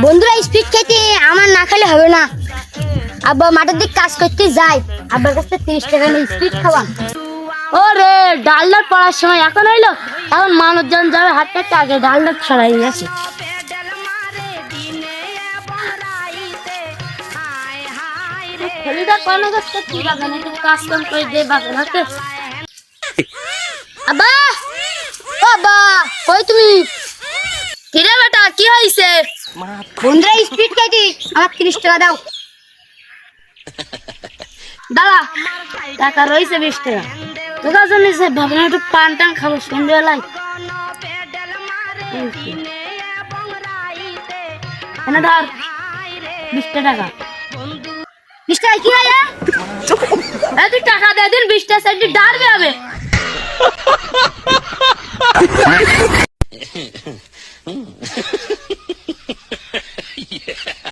বন্ধুরা স্পিড খেতে আমার না খেলে হবে না। আব্বা মাঠের দিক কাজ করতে যায়, আব্বার কাছে 30 টাকা নিয়ে স্পিড খাওয়া। ওরে ডালডাল পড়ার সময় এখন হইলো, এখন মানুষজন যাবে হাত কাটতে, আগে ডালডাল ছড়াই গেছে। ছেলেটা কোনো করতে কি বাগানে কাজ কাম করে দিয়ে বাগান হাতে। আব্বা, ও আব্বা, কই তুমি? কিরে বেটা কি হয়েছে? বন্ধুরা স্পিড খাইতে আমার 30 টাকা দাও। দাদা টাকা রয়েছে 20 টাকা, তোর জন্য ভাবলাম একটু পান টান খাবো সন্ধ্যেবেলায়। এনে ধর 20 টাকা। 20 টাকা কি হয়? তুই টাকা দিয়ে দিন, 20 টাকা সাইড ডারবে হবে।